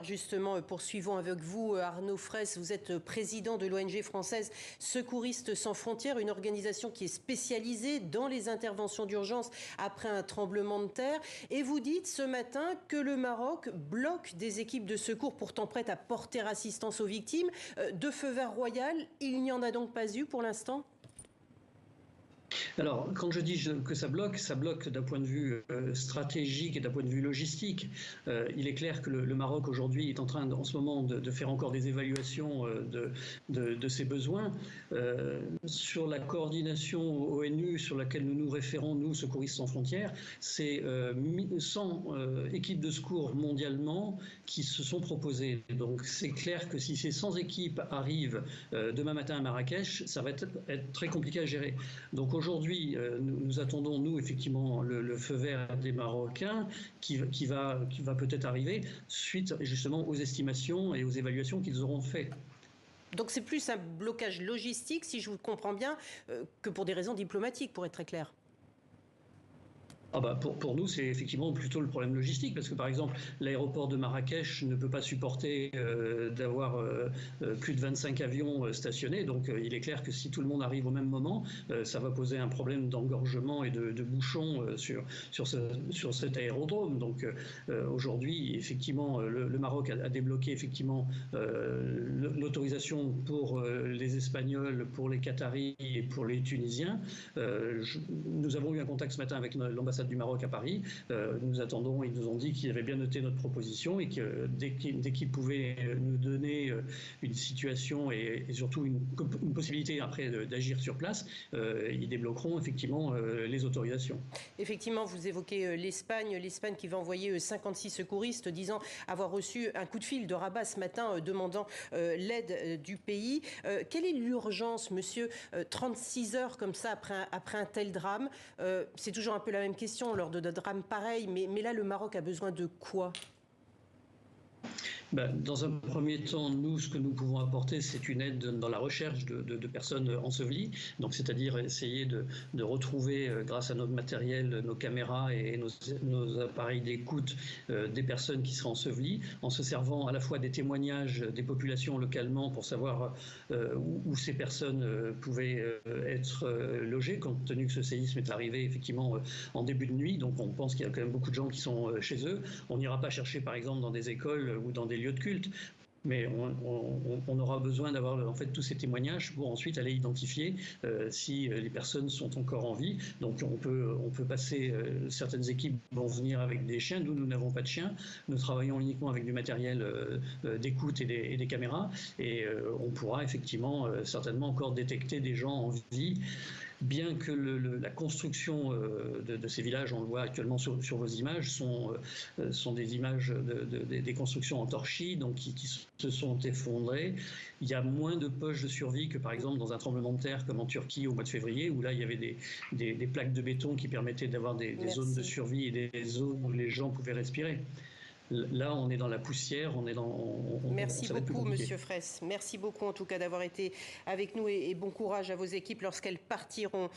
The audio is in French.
Justement, poursuivons avec vous, Arnaud Fraisse. Vous êtes président de l'ONG française Secouristes sans frontières, une organisation qui est spécialisée dans les interventions d'urgence après un tremblement de terre. Et vous dites ce matin que le Maroc bloque des équipes de secours pourtant prêtes à porter assistance aux victimes. De feu vert royal, il n'y en a donc pas eu pour l'instant ? Alors, quand je dis que ça bloque d'un point de vue stratégique et d'un point de vue logistique. Il est clair que le Maroc aujourd'hui est en train en ce moment de faire encore des évaluations de ses besoins. Sur la coordination ONU sur laquelle nous nous référons, nous, Secouristes sans frontières, c'est 100 équipes de secours mondialement qui se sont proposées. Donc c'est clair que si ces 100 équipes arrivent demain matin à Marrakech, ça va être très compliqué à gérer. Donc aujourd'hui, nous attendons, nous, effectivement, le feu vert des Marocains qui va peut-être arriver suite justement aux estimations et aux évaluations qu'ils auront faites. Donc c'est plus un blocage logistique, si je vous comprends bien, que pour des raisons diplomatiques, pour être très clair. Pour nous, c'est effectivement plutôt le problème logistique, parce que par exemple, l'aéroport de Marrakech ne peut pas supporter d'avoir plus de 25 avions stationnés. Donc il est clair que si tout le monde arrive au même moment, ça va poser un problème d'engorgement et de bouchons sur cet aérodrome. Donc aujourd'hui, effectivement, le Maroc a débloqué effectivement l'autorisation pour les Espagnols, pour les Qataris et pour les Tunisiens. Nous avons eu un contact ce matin avec l'ambassade du Maroc à Paris. Nous attendons, ils nous ont dit qu'ils avaient bien noté notre proposition et que dès qu'ils pouvaient nous donner une situation et surtout une possibilité après d'agir sur place, ils débloqueront effectivement les autorisations. Effectivement, vous évoquez l'Espagne qui va envoyer 56 secouristes disant avoir reçu un coup de fil de Rabat ce matin demandant l'aide du pays. Quelle est l'urgence, monsieur, 36 heures comme ça après un tel drame? C'est toujours un peu la même question lors de drames pareils, mais là, le Maroc a besoin de quoi ? Dans un premier temps, nous, ce que nous pouvons apporter, c'est une aide dans la recherche de personnes ensevelies. Donc, c'est-à-dire essayer de retrouver, grâce à notre matériel, nos caméras et nos appareils d'écoute, des personnes qui seraient ensevelies, en se servant à la fois des témoignages des populations localement pour savoir où ces personnes pouvaient être logées, compte tenu que ce séisme est arrivé effectivement en début de nuit. Donc, on pense qu'il y a quand même beaucoup de gens qui sont chez eux. On n'ira pas chercher, par exemple, dans des écoles ou dans des lieux de culte. Mais on aura besoin d'avoir en fait tous ces témoignages pour ensuite aller identifier si les personnes sont encore en vie. Donc on peut passer, certaines équipes vont venir avec des chiens. Nous n'avons pas de chiens. Nous travaillons uniquement avec du matériel d'écoute et des caméras. Et on pourra effectivement certainement encore détecter des gens en vie. Bien que la construction de ces villages, on le voit actuellement sur vos images, sont des images des constructions en torchis, donc qui se sont effondrées. Il y a moins de poches de survie que par exemple dans un tremblement de terre comme en Turquie au mois de février, où là il y avait des plaques de béton qui permettaient d'avoir des zones de survie et des zones où les gens pouvaient respirer. Là, on est dans la poussière, Merci beaucoup, monsieur Fraisse. Merci beaucoup, en tout cas, d'avoir été avec nous et bon courage à vos équipes lorsqu'elles partiront.